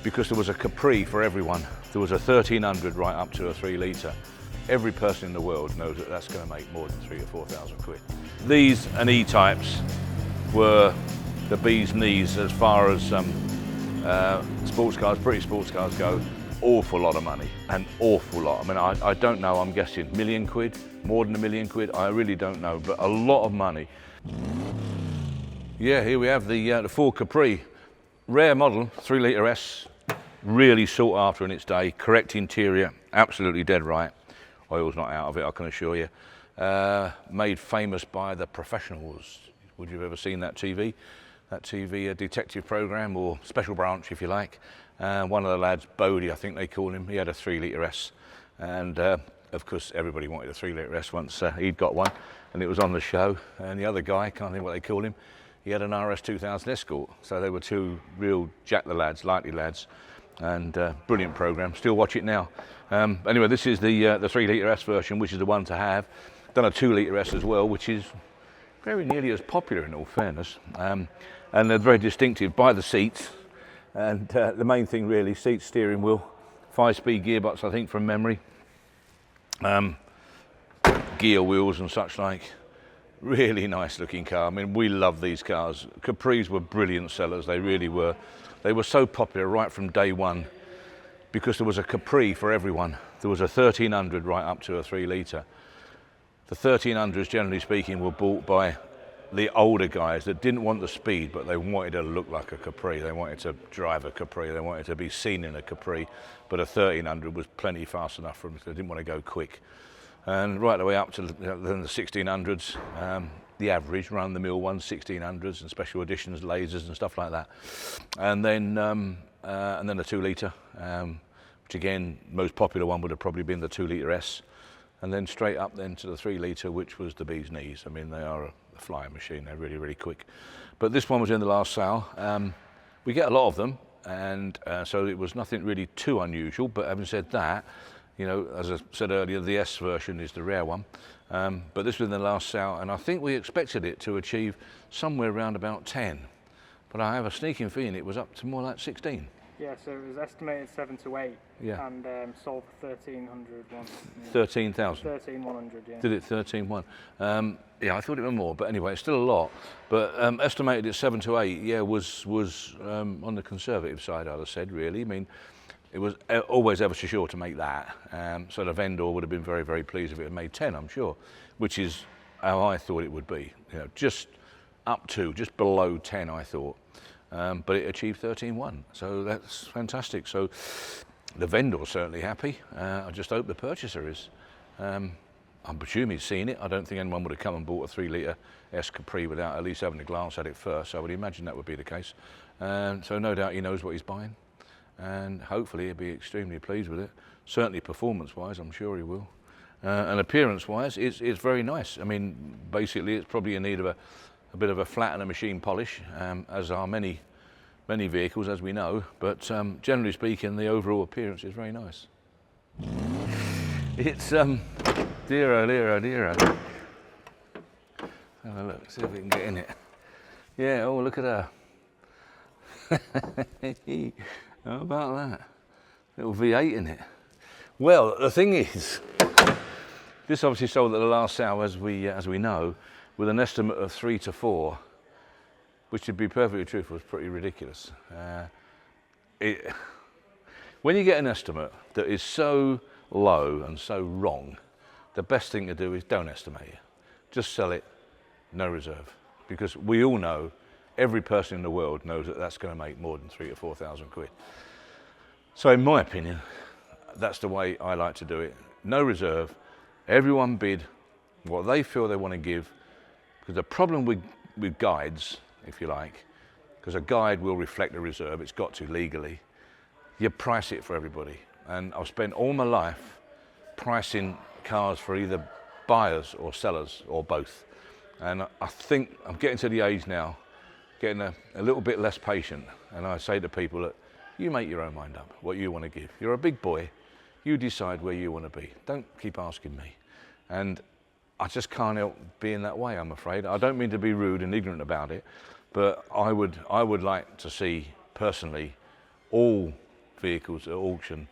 because there was a Capri for everyone. There was a 1300 right up to a 3 litre. Every person in the world knows that that's going to make more than 3,000 or 4,000 quid. These and E-types were the bee's knees as far as sports cars, British sports cars go. Awful lot of money, an awful lot. I mean, I don't know, I'm guessing £1 million, more than £1 million, I really don't know, but a lot of money. Yeah, here we have the Ford Capri. Rare model, 3 litre S, really sought after in its day, correct interior, absolutely dead right. Oil's not out of it, I can assure you. Made famous by the professionals. Would you have ever seen that TV? That TV detective programme, or special branch if you like. One of the lads, Bodie I think they call him, he had a 3 litre S. And of course everybody wanted a 3 litre S once he'd got one, and it was on the show. And the other guy, can't think what they call him, he had an RS 2000 Escort. So they were two real Jack the lads, likely lads, and brilliant programme, still watch it now. Anyway, this is the 3 litre S version, which is the one to have. Done a 2 litre S as well, which is very nearly as popular in all fairness. And they're very distinctive by the seats. And the main thing really, seat, steering wheel, 5-speed gearbox I think from memory. Gear wheels and such like. Really nice looking car. I mean, we love these cars. Capris were brilliant sellers, they really were. They were so popular right from day one because there was a Capri for everyone. There was a 1300 right up to a 3 litre. The 1300s, generally speaking, were bought by the older guys that didn't want the speed, but they wanted to look like a Capri. They wanted to drive a Capri. They wanted to be seen in a Capri. But a 1300 was plenty fast enough for them, so they didn't want to go quick. And right the way up to the 1600s, the average run-of-the-mill ones, 1600s and special editions, lasers and stuff like that. And then the 2 litre, which again, most popular one would have probably been the 2 litre S. And then straight up then to the 3 litre, which was the bee's knees. I mean, they are a flying machine. They're really, really quick. But this one was in the last sale. We get a lot of them, and so it was nothing really too unusual. But having said that, you know, as I said earlier, the S version is the rare one. But this was in the last sale, and I think we expected it to achieve somewhere around about 10. But I have a sneaking feeling it was up to more like 16. Yeah, so it was estimated 7 to 8, yeah, and sold for 1,300 once. Yeah. 13,000? 13,100, yeah. Did it 13,100? Yeah, I thought it was more, but anyway, it's still a lot. But estimated at 7 to 8, yeah, was on the conservative side, I'd have said, really. I mean, it was always ever so sure to make that. So the vendor would have been very, very pleased if it had made 10, I'm sure, which is how I thought it would be. You know, just up to, just below 10, I thought. But it achieved 13,100, so that's fantastic. So the vendor's certainly happy. I just hope the purchaser is. I'm presuming he's seen it. I don't think anyone would have come and bought a 3 litre S Capri without at least having a glance at it first. So I would imagine that would be the case. So no doubt he knows what he's buying, and hopefully he'll be extremely pleased with it. Certainly performance-wise, I'm sure he will. And appearance-wise, it's very nice. I mean, basically it's probably in need of a bit of a flat and a machine polish, as are many vehicles, as we know, but generally speaking, the overall appearance is very nice. It's dear oh dear oh dear oh. Have a look, see if we can get in it. Yeah, oh look at her. How about that? Little V8 in it. Well, the thing is, this obviously sold at the last sale, as we know, with an estimate of 3 to 4, which, to be perfectly truthful, is pretty ridiculous. When you get an estimate that is so low and so wrong, the best thing to do is don't estimate it. Just sell it, no reserve. Because we all know, every person in the world knows that that's going to make more than 3,000 or 4,000 quid. So in my opinion, that's the way I like to do it. No reserve, everyone bid what they feel they want to give. Because the problem with guides, if you like, because a guide will reflect the reserve, it's got to legally, you price it for everybody. And I've spent all my life pricing cars for either buyers or sellers or both. And I think I'm getting to the age now, getting a little bit less patient. And I say to people, look, you make your own mind up, what you want to give. You're a big boy, you decide where you want to be. Don't keep asking me. And I just can't help being that way, I'm afraid. I don't mean to be rude and ignorant about it, but I would like to see, personally, all vehicles at auction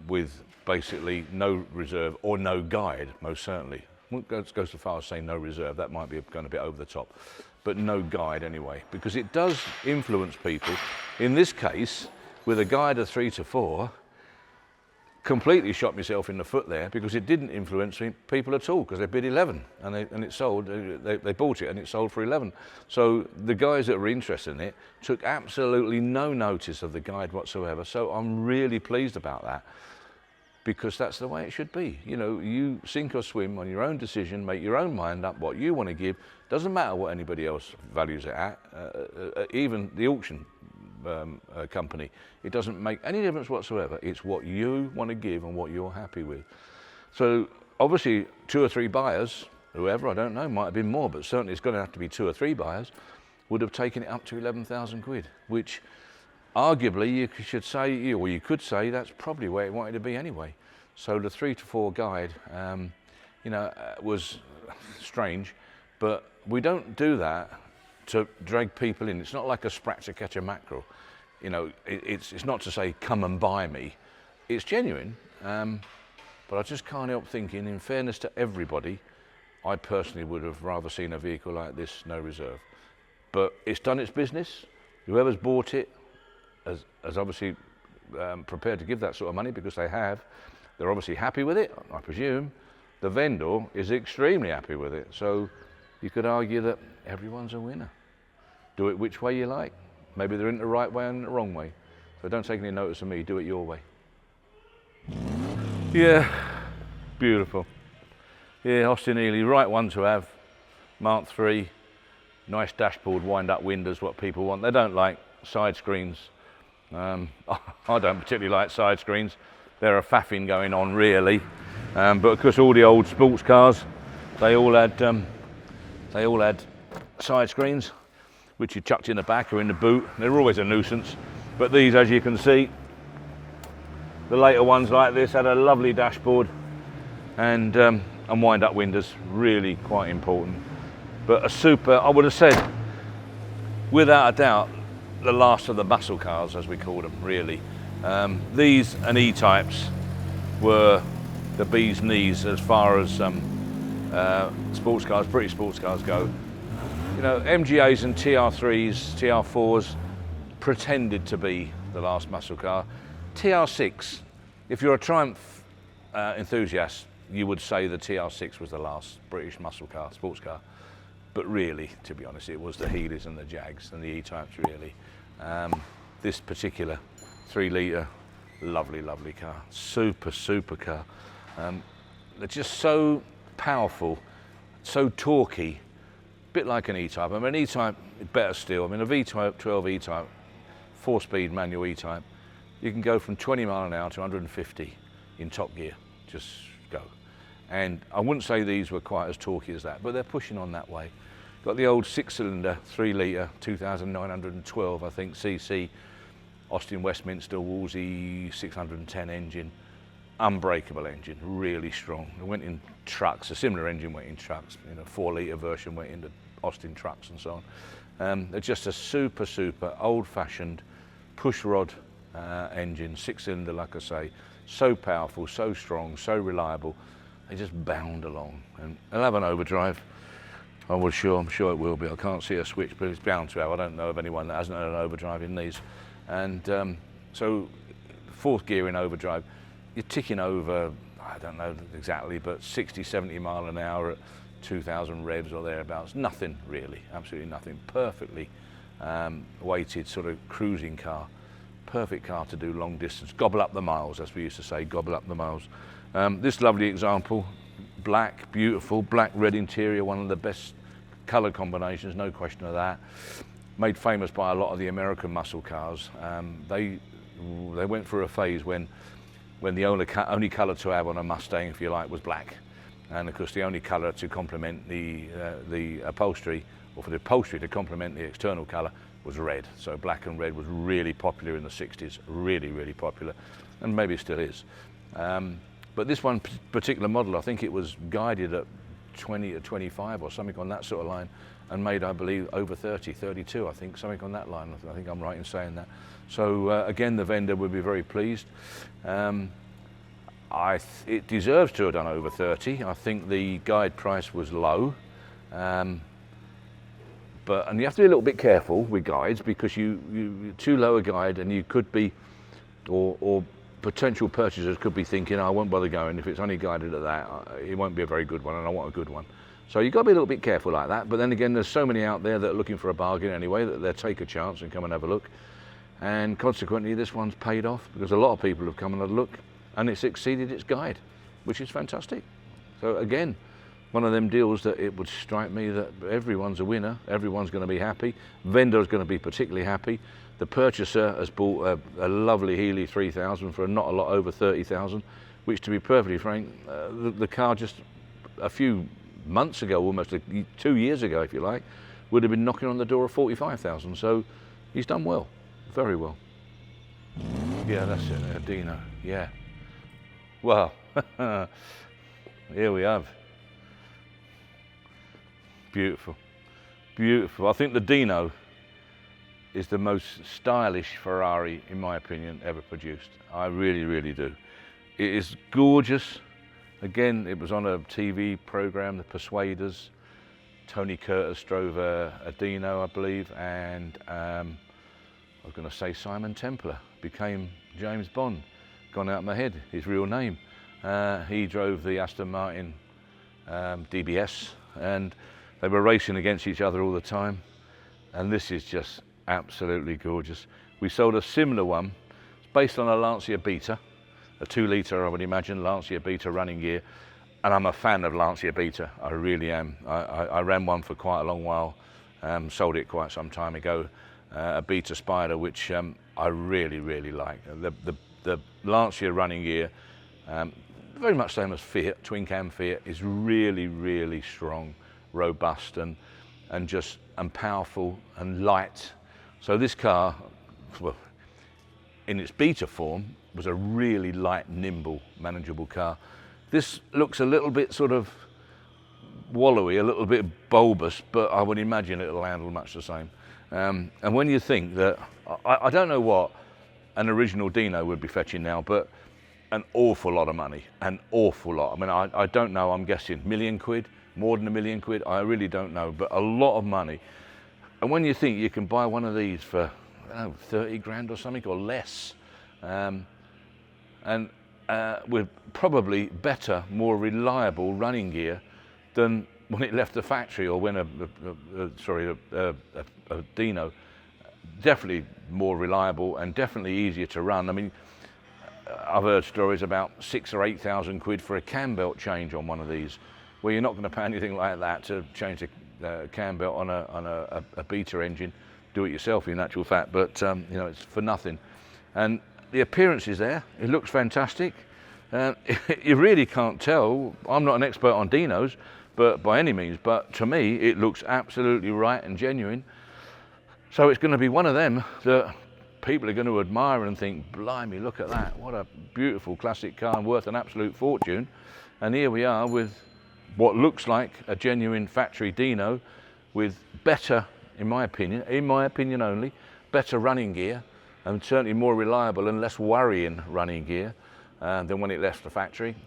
with basically no reserve or no guide, most certainly. Won't go so far as saying no reserve, that might be going a bit over the top, but no guide anyway, because it does influence people. In this case, with a guide of 3 to 4, completely shot myself in the foot there, because it didn't influence people at all, because they bid 11 and it sold. They bought it and it sold for 11. So the guys that were interested in it took absolutely no notice of the guide whatsoever. So I'm really pleased about that, because that's the way it should be. You know, you sink or swim on your own decision, make your own mind up what you want to give. Doesn't matter what anybody else values it at, even the auction company. It doesn't make any difference whatsoever. It's what you want to give and what you're happy with. So obviously 2 or 3 buyers, whoever, I don't know, might have been more, but certainly it's going to have to be 2 or 3 buyers, would have taken it up to 11,000 quid, which arguably you should say, or you could say, that's probably where it wanted to be anyway. So the 3 to 4 guide, was strange, but we don't do that to drag people in. It's not like a sprat to catch a mackerel. You know, it's not to say come and buy me. It's genuine, but I just can't help thinking, in fairness to everybody, I personally would have rather seen a vehicle like this, no reserve. But it's done its business. Whoever's bought it has obviously prepared to give that sort of money, because they have. They're obviously happy with it, I presume. The vendor is extremely happy with it. So you could argue that everyone's a winner. Do it which way you like. Maybe they're in the right way and the wrong way. So don't take any notice of me, do it your way. Yeah, beautiful. Yeah, Austin Healey, right one to have. Mark III, nice dashboard, wind-up windows, what people want. They don't like side screens. I don't particularly like side screens. They're a faffing going on, really. But of course, all the old sports cars, they all had side screens, which you chucked in the back or in the boot. They're always a nuisance. But these, as you can see, the later ones like this had a lovely dashboard and wind-up windows, really quite important. But a super, I would have said, without a doubt, the last of the muscle cars, as we call them, really. These and E-types were the bee's knees as far as sports cars, British sports cars go. You know, MGAs and TR3s, TR4s pretended to be the last muscle car. TR6, if you're a Triumph enthusiast, you would say the TR6 was the last British muscle car, sports car. But really, to be honest, it was the Healeys and the Jags and the E-types, really. This particular 3-litre, lovely, lovely car. Super, super car. They're just so powerful, so torquey, bit like an E-type. I mean, an E-type, better still. I mean, a V12 E-type, 4-speed manual E-type, you can go from 20 mile an hour to 150 in top gear, just go. And I wouldn't say these were quite as torquey as that, but they're pushing on that way. Got the old 6-cylinder, 3-litre, 2,912, I think, cc, Austin Westminster Wolsey 610 engine, unbreakable engine, really strong. It went in trucks, a similar engine went in trucks, you know, 4-litre version went into Austin trucks and so on. They're just a super, super old-fashioned pushrod engine, 6-cylinder, like I say, so powerful, so strong, so reliable. They just bound along, and they'll have an overdrive. I'm sure it will be. I can't see a switch, but it's bound to have. I don't know of anyone that hasn't had an overdrive in these. And so 4th gear in overdrive, you're ticking over, I don't know exactly, but 60, 70 mile an hour at 2,000 revs or thereabouts. Nothing really, absolutely nothing. Perfectly weighted sort of cruising car. Perfect car to do long distance. Gobble up the miles, as we used to say, gobble up the miles. This lovely example, black, beautiful, black-red interior, one of the best colour combinations, no question of that. Made famous by a lot of the American muscle cars. They went through a phase when the only colour to have on a Mustang, if you like, was black. And of course the only colour to complement the upholstery, or for the upholstery to complement the external colour, was red. So black and red was really popular in the 60s, really, really popular, and maybe it still is. But this one particular model, I think it was guided at 20 or 25 or something on that sort of line, and made, I believe, over 30, 32, I think, something on that line. I think I'm right in saying that. So again, the vendor would be very pleased. It deserves to have done over 30. I think the guide price was low. And you have to be a little bit careful with guides, because you too low a guide and you could be, or potential purchasers could be thinking, I won't bother going if it's only guided at that. It won't be a very good one, and I want a good one. So you've got to be a little bit careful like that. But then again, there's so many out there that are looking for a bargain anyway, that they'll take a chance and come and have a look. And consequently, this one's paid off, because a lot of people have come and had a look, and it's exceeded its guide, which is fantastic. So again, one of them deals that it would strike me that everyone's a winner, everyone's going to be happy, vendor's going to be particularly happy, the purchaser has bought a lovely Healey 3000 for not a lot over 30,000, which, to be perfectly frank, the car just a few months ago, almost 2 years ago if you like, would have been knocking on the door of 45,000. So he's done well, very well. Yeah, that's it, a Dino, yeah. Well, here we have. Beautiful, beautiful. I think the Dino is the most stylish Ferrari, in my opinion, ever produced. I really, really do. It is gorgeous. Again, it was on a TV program, The Persuaders. Tony Curtis drove a Dino, I believe, and I was going to say Simon Templar became James Bond. Gone out of my head, his real name. He drove the Aston Martin DBS, and they were racing against each other all the time. And this is just absolutely gorgeous. We sold a similar one. It's based on a Lancia Beta, a 2-litre, I would imagine, Lancia Beta running gear. And I'm a fan of Lancia Beta, I really am. I ran one for quite a long while, sold it quite some time ago, a Beta Spider, which I really, really like. The Lancia running gear, very much same as Fiat, twin cam Fiat, is really, really strong, robust and powerful and light. So this car, well, in its Beta form, was a really light, nimble, manageable car. This looks a little bit sort of wallowy, a little bit bulbous, but I would imagine it'll handle much the same. And when you think that, I don't know what an original Dino would be fetching now, but an awful lot of money, an awful lot. I mean, I don't know, I'm guessing £1 million, more than £1 million, I really don't know, but a lot of money. And when you think you can buy one of these for, I don't know, 30 grand or something, or less, with probably better, more reliable running gear than when it left the factory, or when a Dino, definitely more reliable and definitely easier to run. I mean, I've heard stories about 6,000 or 8,000 quid for a cam belt change on one of these, where you're not going to pay anything like that to change the cam belt on a Beta engine. Do it yourself, in actual fact, but you know, it's for nothing. And the appearance is there. It looks fantastic. You really can't tell. I'm not an expert on Dinos, but by any means. But to me, it looks absolutely right and genuine. So it's going to be one of them that people are going to admire and think, blimey, look at that. What a beautiful classic car and worth an absolute fortune. And here we are with what looks like a genuine factory Dino with better, in my opinion only, better running gear, and certainly more reliable and less worrying running gear than when it left the factory,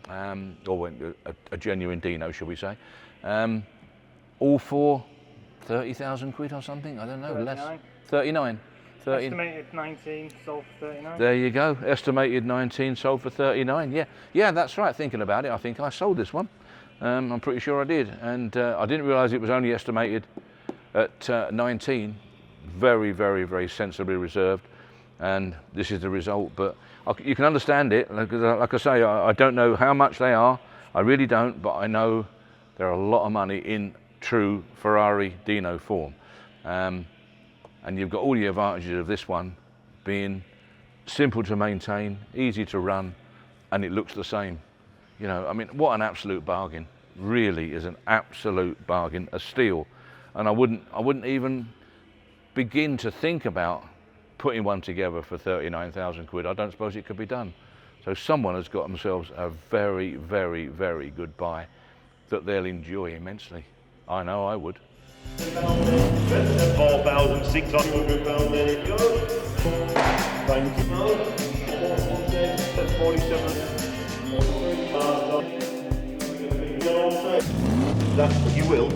or when a genuine Dino, should we say. All for 30,000 quid or something, I don't know, 39. less. 39. 30. Estimated 19, sold for 39. There you go, estimated 19, sold for 39, yeah, that's right, thinking about it, I think I sold this one. I'm pretty sure I did, and I didn't realise it was only estimated at 19. Very, very, very sensibly reserved, and this is the result. But you can understand it. Like I say, I don't know how much they are. I really don't, but I know they're a lot of money in true Ferrari Dino form. And you've got all the advantages of this one being simple to maintain, easy to run, and it looks the same. You know, I mean, what an absolute bargain. Really is an absolute bargain, a steal. And I wouldn't even begin to think about putting one together for 39,000 quid. I don't suppose it could be done. So someone has got themselves a very, very, very good buy that they'll enjoy immensely. I know I would. 4,600 pounds, there it goes. Thank you. 47. That's what you will.